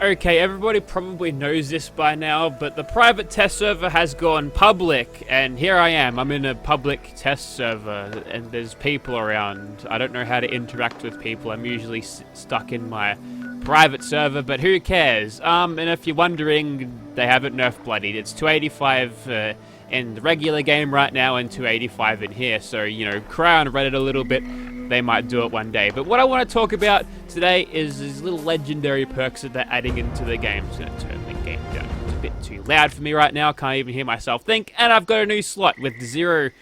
Okay, everybody probably knows this by now, but the private test server has gone public, and here I am. I'm in a public test server, and there's people around. I don't know how to interact with people. I'm usually stuck in my private server, but who cares? And if you're wondering, they haven't nerfed Bloodied. It's 285 in the regular game right now, and 285 in here, so, you know, cry on Reddit a little bit. They might do it one day. But what I want to talk about today is these little legendary perks that they're adding into the game. I'm just going to turn the game down. It's a bit too loud for me right now. Can't even hear myself think. And I've got a new slot with zero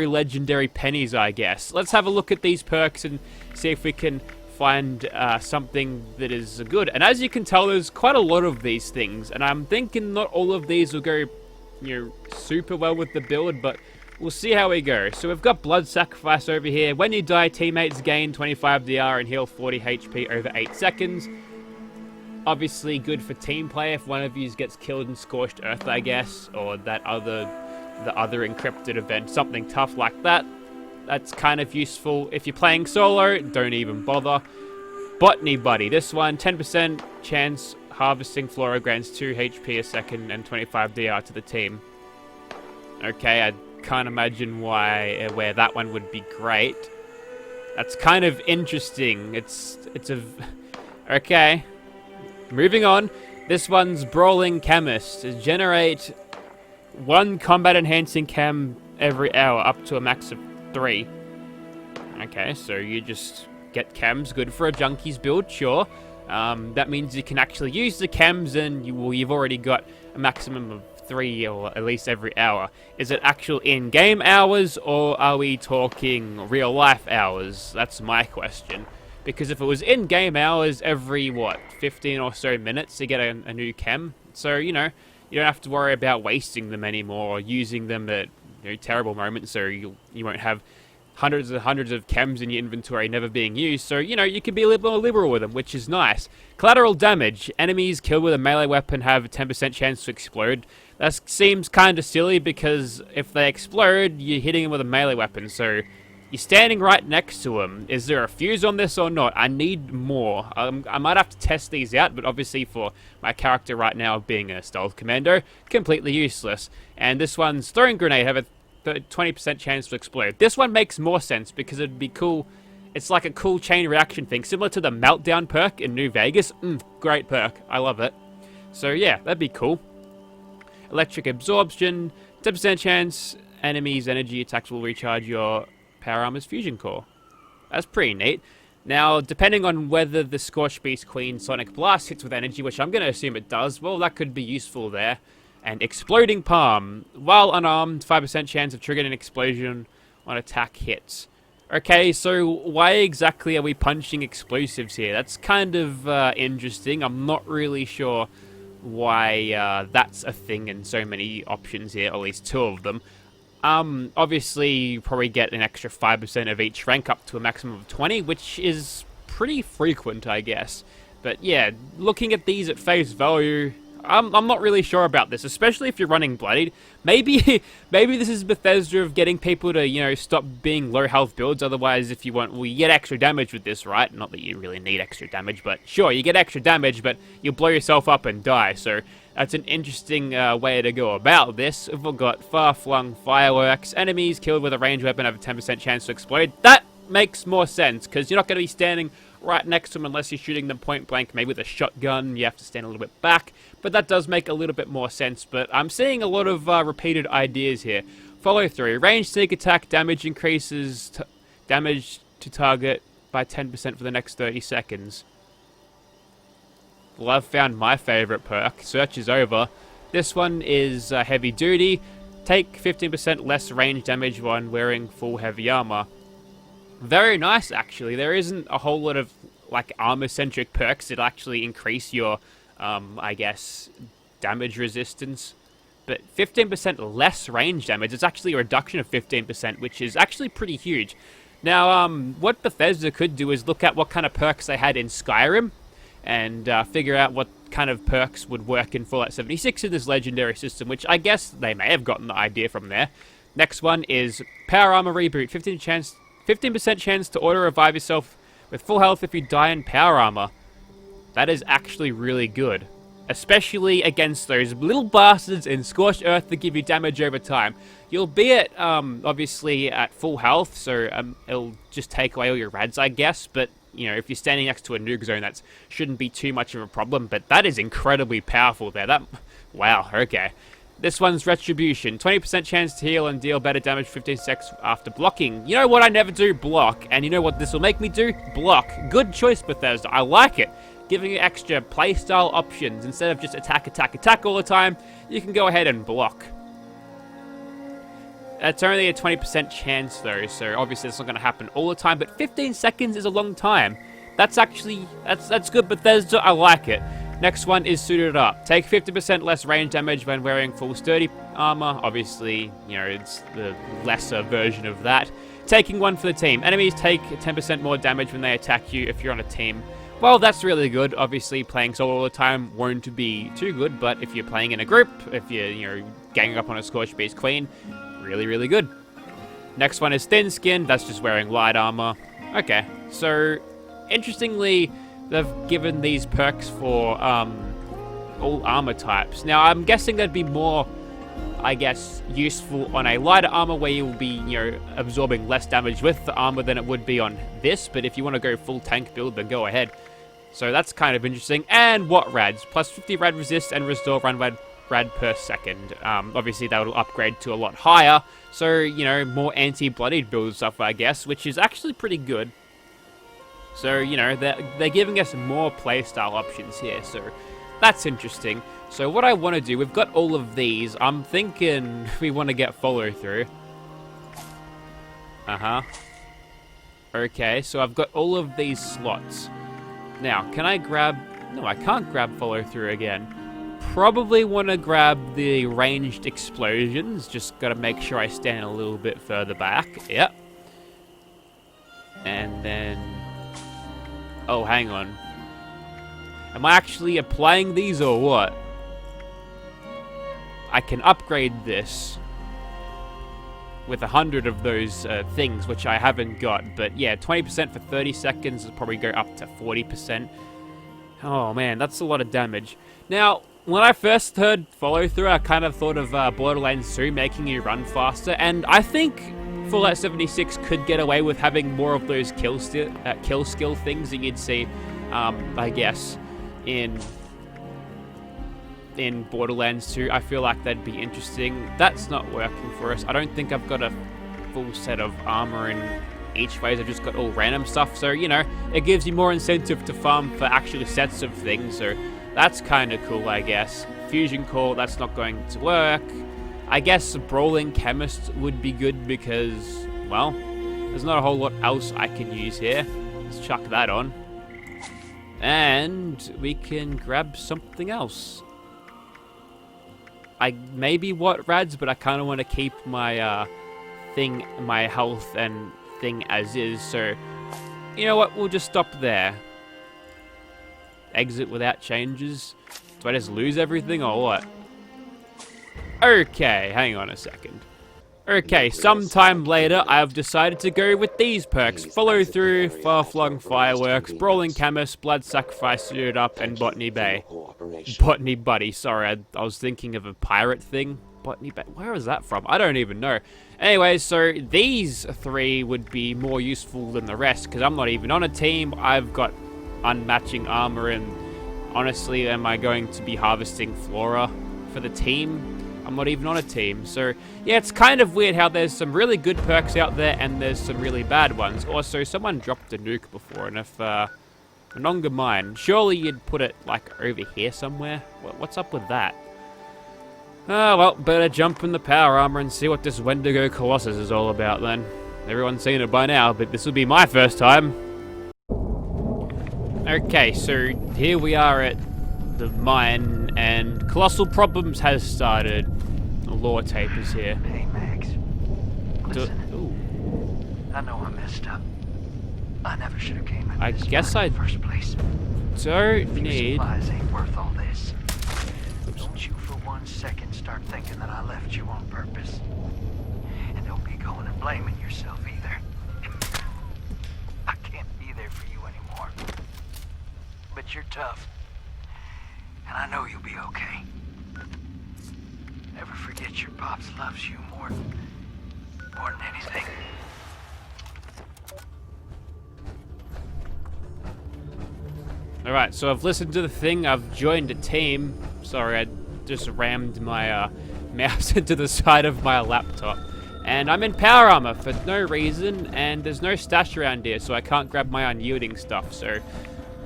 legendary pennies, I guess. Let's have a look at these perks and see if we can find something that is good. And as you can tell, there's quite a lot of these things. And I'm thinking not all of these will go, you know, super well with the build, but we'll see how we go. So we've got Blood Sacrifice over here. When you die, teammates gain 25 DR and heal 40 HP over 8 seconds. Obviously good for team play if one of you gets killed in Scorched Earth, I guess, or the other encrypted event, something tough like that. That's kind of useful. If you're playing solo, don't even bother. Botany Buddy. This one, 10% chance harvesting flora grants 2 HP a second and 25 DR to the team. Okay, I can't imagine where that one would be great. That's kind of interesting. Okay. Moving on. This one's Brawling Chemists. Generate 1 combat enhancing chem every hour up to a max of 3. Okay, so you just get chems, good for a junkies build, sure. That means you can actually use the chems, and you've already got a maximum of 3, or at least every hour. Is it actual in-game hours, or are we talking real-life hours? That's my question. Because if it was in-game hours every, 15 or so minutes to get a new chem, so, you know, you don't have to worry about wasting them anymore, or using them at, you know, terrible moments, so you won't have hundreds and hundreds of chems in your inventory never being used, so, you know, you can be a little more liberal with them, which is nice. Collateral damage. Enemies killed with a melee weapon have a 10% chance to explode. That seems kind of silly, because if they explode, you're hitting them with a melee weapon, so you're standing right next to them. Is there a fuse on this or not? I need more. I might have to test these out, but obviously for my character right now being a stealth commando, completely useless. And this one's throwing grenade, have a 20% chance to explode. This one makes more sense because it'd be cool. It's like a cool chain reaction thing, similar to the Meltdown perk in New Vegas. Great perk. I love it. So yeah, that'd be cool. Electric Absorption, 10% chance enemies' energy attacks will recharge your Power Armor's Fusion Core. That's pretty neat. Now, depending on whether the Scorched Beast Queen Sonic Blast hits with energy, which I'm going to assume it does, well, that could be useful there. And Exploding Palm. While unarmed, 5% chance of triggering an explosion on attack hits. Okay, so why exactly are we punching explosives here? That's kind of interesting. I'm not really sure why that's a thing and so many options here, at least 2 of them. Obviously, you probably get an extra 5% of each rank up to a maximum of 20, which is pretty frequent, I guess. But yeah, looking at these at face value, I'm not really sure about this, especially if you're running Bloodied. Maybe this is Bethesda of getting people to, you know, stop being low health builds. Otherwise, if you want, well, you get extra damage with this, right? Not that you really need extra damage, but sure, you get extra damage, but you'll blow yourself up and die. So that's an interesting way to go about this. We've got Far-Flung Fireworks. Enemies killed with a ranged weapon have a 10% chance to explode. That makes more sense, because you're not going to be standing right next to them unless you're shooting them point blank, maybe with a shotgun. You have to stand a little bit back, but that does make a little bit more sense. But I'm seeing a lot of repeated ideas here. Follow through. Ranged sneak attack damage increases damage to target by 10% for the next 30 seconds. Well, I've found my favorite perk. Search is over. This one is heavy duty. Take 15% less range damage when wearing full heavy armor. Very nice, actually. There isn't a whole lot of, like, armor-centric perks that actually increase your, I guess, damage resistance. But 15% less range damage, it's actually a reduction of 15%, which is actually pretty huge. Now, what Bethesda could do is look at what kind of perks they had in Skyrim, and figure out what kind of perks would work in Fallout 76 in this legendary system, which I guess they may have gotten the idea from there. Next one is Power Armor Reboot, 15% chance to auto-revive yourself with full health if you die in Power Armor. That is actually really good. Especially against those little bastards in Scorched Earth that give you damage over time. You'll be at, obviously, at full health, so it'll just take away all your rads, I guess. But, you know, if you're standing next to a nuke zone, that shouldn't be too much of a problem. But that is incredibly powerful there. Wow, okay. This one's Retribution. 20% chance to heal and deal better damage 15 seconds after blocking. You know what I never do? Block. And you know what this will make me do? Block. Good choice, Bethesda. I like it. Giving you extra playstyle options. Instead of just attack, attack, attack all the time, you can go ahead and block. It's only a 20% chance though, so obviously it's not going to happen all the time, but 15 seconds is a long time. That's actually, that's good, Bethesda, I like it. Next one is Suited Up. Take 50% less range damage when wearing full sturdy armor. Obviously, you know, it's the lesser version of that. Taking one for the team. Enemies take 10% more damage when they attack you if you're on a team. Well, that's really good. Obviously, playing solo all the time won't be too good, but if you're playing in a group, if you're, you know, ganging up on a Scorched Beast Queen, really, really good. Next one is Thin Skin. That's just wearing light armor. Okay, so interestingly, they've given these perks for all armor types. Now, I'm guessing that'd be more, I guess, useful on a lighter armor where you'll be, you know, absorbing less damage with the armor than it would be on this. But if you want to go full tank build, then go ahead. So that's kind of interesting. And what rads? Plus 50 rad resist and restore run rad per second. Obviously, that will upgrade to a lot higher. So, you know, more anti-bloodied build stuff, I guess, which is actually pretty good. So, you know, they're giving us more playstyle options here. So that's interesting. So what I want to do, we've got all of these. I'm thinking we want to get follow through. Okay, so I've got all of these slots. Now, can I grab... No, I can't grab follow through again. Probably want to grab the ranged explosions. Just got to make sure I stand a little bit further back. Yep. And then... Oh, hang on. Am I actually applying these or what? I can upgrade this with 100 of those things, which I haven't got. But yeah, 20% for 30 seconds will probably go up to 40%. Oh man, that's a lot of damage. Now, when I first heard follow through, I kind of thought of Borderlands 2 making you run faster, and I think Fallout 76 could get away with having more of those kill skill things that you'd see, I guess, in Borderlands 2. I feel like that'd be interesting. That's not working for us. I don't think I've got a full set of armor in each phase. I've just got all random stuff. So, you know, it gives you more incentive to farm for actual sets of things. So that's kind of cool, I guess. Fusion Core, that's not going to work. I guess Brawling Chemists would be good because, well, there's not a whole lot else I can use here. Let's chuck that on. And we can grab something else. I maybe what rads, but I kind of want to keep my my health and thing as is. So, you know what? We'll just stop there. Exit without changes. Do I just lose everything or what? Okay, hang on a second. Okay, sometime later, I've decided to go with these perks. Follow Through, Far-Flung Fireworks, Brawling Chemists, Blood Sacrifice, Suited Up, and Botany Bay. Botany Buddy, sorry, I was thinking of a pirate thing. Botany Bay, where is that from? I don't even know. Anyway, so these three would be more useful than the rest, because I'm not even on a team. I've got unmatching armor, and honestly, am I going to be harvesting flora for the team? I'm not even on a team. So, yeah, it's kind of weird how there's some really good perks out there and there's some really bad ones. Also, someone dropped a nuke before, and if Nonga mine, surely you'd put it, like, over here somewhere? What's up with that? Well, better jump in the power armor and see what this Wendigo Colossus is all about, then. Everyone's seen it by now, but this will be my first time. Okay, so here we are at the mine, and Colossal Problems has started. The lore tape is here. Hey, Max. Listen. I know I messed up. I never should have came in. I guess I in the first place. don't need... Supplies ain't worth all this. Don't you for 1 second start thinking that I left you on purpose. And don't be going and blaming yourself either. I can't be there for you anymore. But you're tough. And I know you'll be okay. Never forget your pops loves you more than anything. Alright, so I've listened to the thing, I've joined a team. Sorry, I just rammed my mouse into the side of my laptop. And I'm in power armor for no reason, and there's no stash around here, so I can't grab my unyielding stuff, so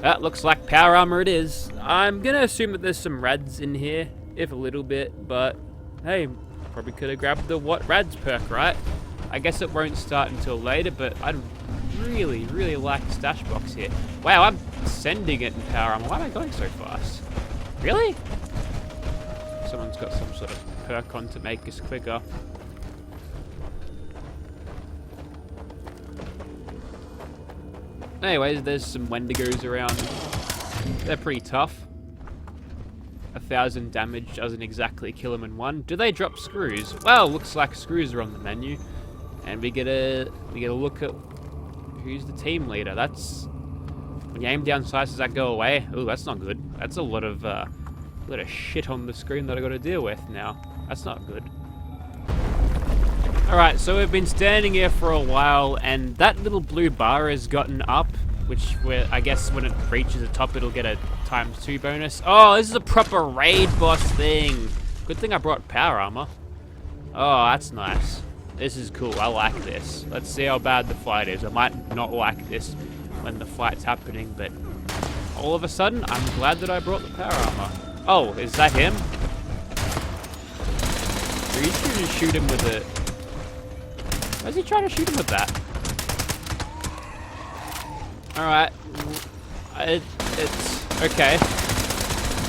that looks like power armor it is. I'm gonna assume that there's some rads in here, if a little bit, but hey, probably could have grabbed the what rads perk, right? I guess it won't start until later, but I'd really, really like the stash box here. Wow, I'm sending it in power armor. Why am I going so fast? Really? Someone's got some sort of perk on to make us quicker. Anyways, there's some Wendigos around. They're pretty tough. 1,000 damage doesn't exactly kill them in one. Do they drop screws? Well, looks like screws are on the menu. And we get a look at who's the team leader. That's when you aim down sights, does that go away? Ooh, that's not good. That's a lot of shit on the screen that I got to deal with now. That's not good. Alright, so we've been standing here for a while, and that little blue bar has gotten up, which I guess when it reaches the top, it'll get a ×2 bonus. Oh, this is a proper raid boss thing. Good thing I brought power armor. Oh, that's nice. This is cool. I like this. Let's see how bad the fight is. I might not like this when the fight's happening, but all of a sudden, I'm glad that I brought the power armor. Oh, is that him? Are you trying to shoot him with it? Why is he trying to shoot him with that? Alright. It's okay.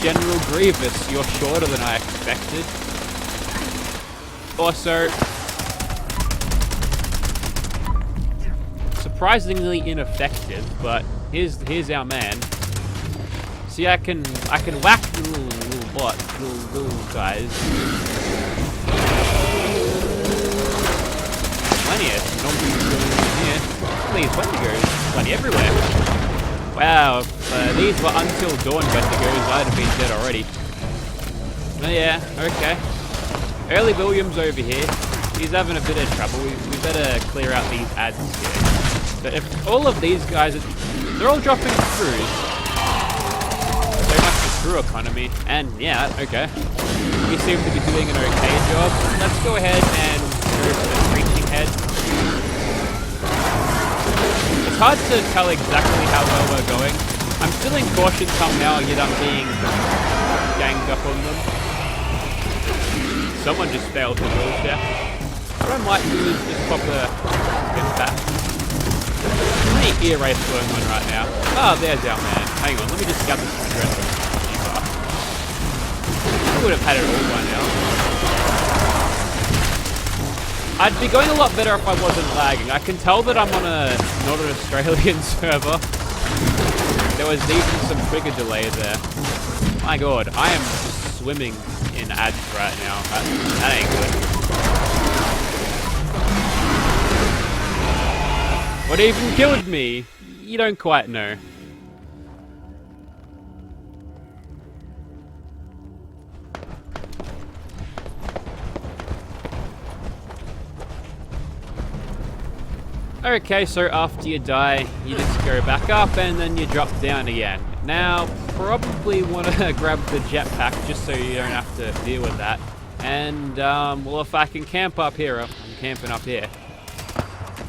General Grievous, you're shorter than I expected. Also, surprisingly ineffective, but here's our man. See, I can whack the little guys. Plenty of zombies going in here. These Wendigos bloody everywhere. Wow, if these were Until Dawn Wendigos, I'd have been dead already. Oh yeah, okay. Early Williams over here. He's having a bit of trouble. We better clear out these ads here. But if all of these guys, they're all dropping screws. So much for screw economy. And yeah, okay. We seem to be doing an okay job. Let's go ahead and go for the preaching head. It's hard to tell exactly how well we're going. I'm still in caution somehow, yet I'm being ganged up on them. Someone just failed the wheel check. What I might do is just pop a bit back. How many ear race going on right now? Oh, there's our man. Hang on, let me just gather some strength. I would have had it all by now. I'd be going a lot better if I wasn't lagging. I can tell that I'm on not an Australian server. There was even some trigger delay there. My god, I am just swimming in ads right now. That ain't good. What even killed me? You don't quite know. Okay, so after you die, you just go back up and then you drop down again. Now, probably want to grab the jetpack just so you don't have to deal with that. And, well, if I can camp up here, I'm camping up here.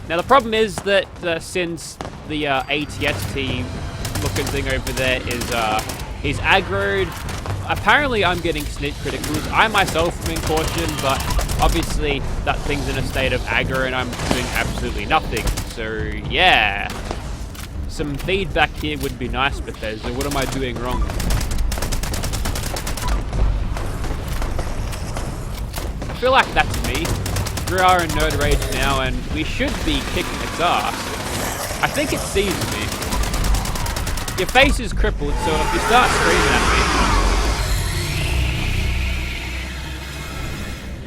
Now, the problem is that since the ATST looking thing over there is, he's aggroed, apparently I'm getting sneak criticals. I myself am in caution, but obviously that thing's in a state of aggro and I'm doing absolutely nothing. So, yeah. Some feedback here would be nice, Bethesda. What am I doing wrong? I feel like that's me. We are in Nerd Rage now, and we should be kicking its ass. I think it sees me. Your face is crippled, so if you start screaming at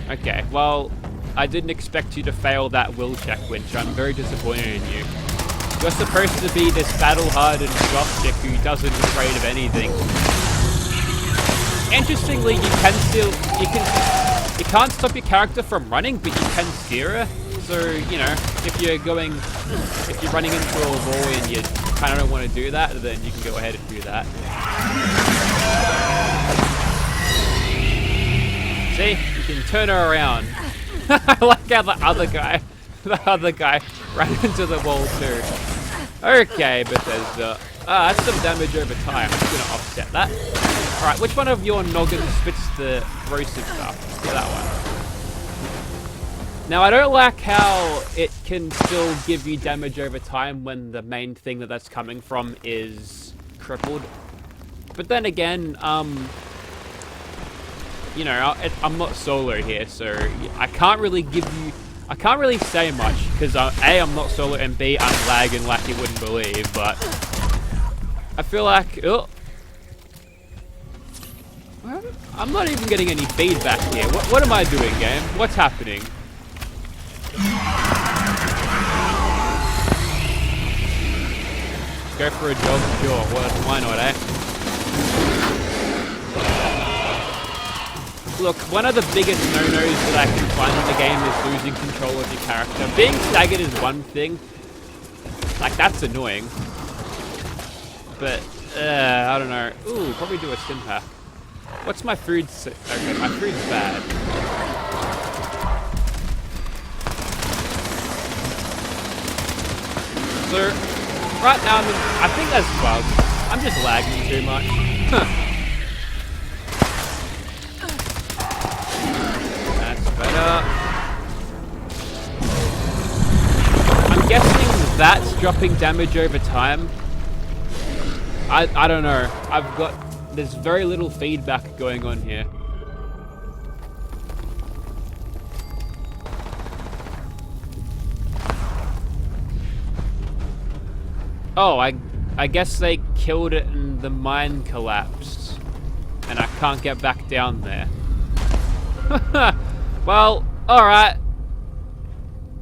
me... Okay, well, I didn't expect you to fail that will check, Winch. I'm very disappointed in you. You're supposed to be this battle-hardened goth chick who doesn't afraid of anything. Interestingly, you can't stop your character from running, but you can steer her. So, you know, if you're running into a wall and you kind of don't want to do that, then you can go ahead and do that. See, you can turn her around. I like how the other guy ran into the wall too. Okay, Bethesda. That's some damage over time. I'm just gonna offset that. Alright, which one of your noggins spits the corrosive stuff? That one. Now, I don't like how it can still give you damage over time when the main thing that's coming from is crippled. But then again, you know, I'm not solo here, so I can't really say much, because A, I'm not solo, and B, I'm lagging like you wouldn't believe, but I feel like, oh, I'm not even getting any feedback here. What am I doing, game? What's happening? Go for a jog? Sure, well, why not, eh? Look, one of the biggest no-nos that I can find in the game is losing control of your character. Being staggered is one thing. Like, that's annoying. But, I don't know. Ooh, probably do a stim pack. What's my food? Okay, my food's bad. So, right now, I think that's bugged. I'm just lagging too much. That's better. I'm guessing that's dropping damage over time. I don't know. There's very little feedback going on here. Oh, I guess they killed it and the mine collapsed. And I can't get back down there. Well, alright.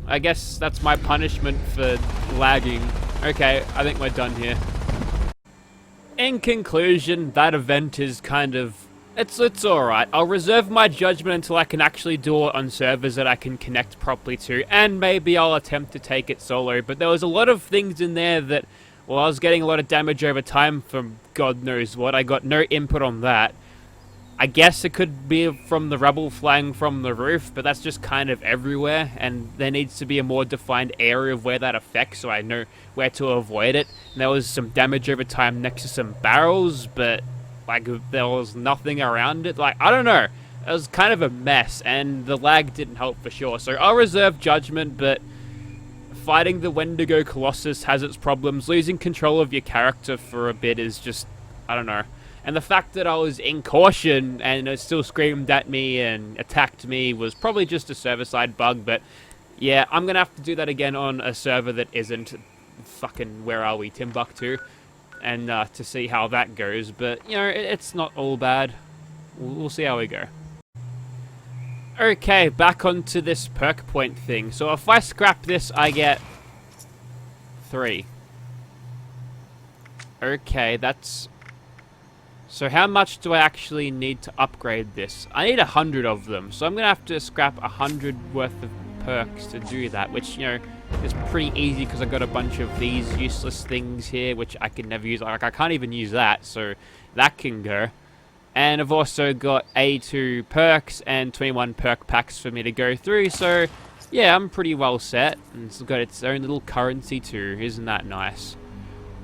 I guess that's my punishment for lagging. Okay, I think we're done here. In conclusion, that event is kind of... It's alright. I'll reserve my judgment until I can actually do it on servers that I can connect properly to, and maybe I'll attempt to take it solo, but there was a lot of things in there that, well, I was getting a lot of damage over time from God knows what. I got no input on that. I guess it could be from the rubble flying from the roof, but that's just kind of everywhere, and there needs to be a more defined area of where that affects so I know where to avoid it. And there was some damage over time next to some barrels, but like there was nothing around it. Like, I don't know. It was kind of a mess, and the lag didn't help for sure. So I'll reserve judgment, but fighting the Wendigo Colossus has its problems. Losing control of your character for a bit is just, I don't know. And the fact that I was in caution and it still screamed at me and attacked me was probably just a server-side bug, but yeah, I'm going to have to do that again on a server that isn't fucking, where are we, Timbuktu, and to see how that goes. But, you know, it's not all bad. We'll see how we go. Okay, back onto this perk point thing. So if I scrap this, I get 3. Okay, that's... So how much do I actually need to upgrade this? I need 100 of them, so I'm going to have to scrap 100 worth of perks to do that, which, you know, is pretty easy because I've got a bunch of these useless things here, which I can never use. Like, I can't even use that, so that can go. And I've also got 82 perks and 21 perk packs for me to go through, so yeah, I'm pretty well set. And it's got its own little currency too, isn't that nice?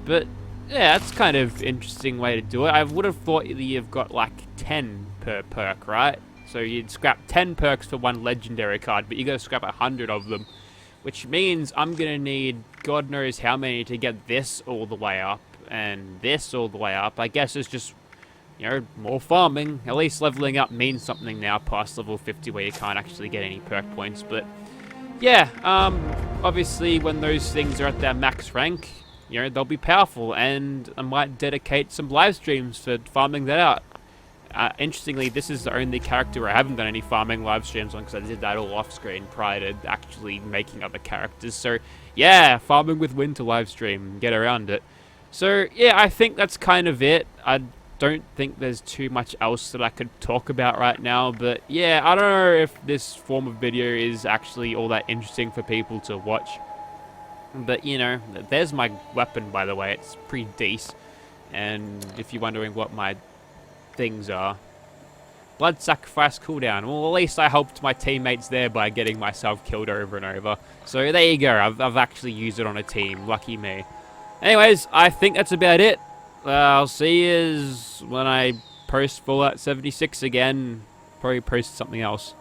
But yeah, that's kind of interesting way to do it. I would have thought that you've got like 10 per perk, right? So you'd scrap 10 perks for one legendary card, but you gotta scrap 100 of them. Which means I'm gonna need God knows how many to get this all the way up, and this all the way up. I guess it's just, you know, more farming. At least leveling up means something now past level 50 where you can't actually get any perk points. But yeah, obviously when those things are at their max rank, you know, they'll be powerful, and I might dedicate some live streams for farming that out. Interestingly, this is the only character where I haven't done any farming live streams on, because I did that all off screen prior to actually making other characters. So yeah, farming with Winter live stream, get around it. So yeah, I think that's kind of it. I'd don't think there's too much else that I could talk about right now, but yeah, I don't know if this form of video is actually all that interesting for people to watch. But, you know, there's my weapon, by the way. It's pretty decent. And if you're wondering what my things are, blood sacrifice cooldown. Well, at least I helped my teammates there by getting myself killed over and over. So there you go. I've actually used it on a team. Lucky me. Anyways, I think that's about it. I'll see you when I post Fallout 76 again. Probably post something else.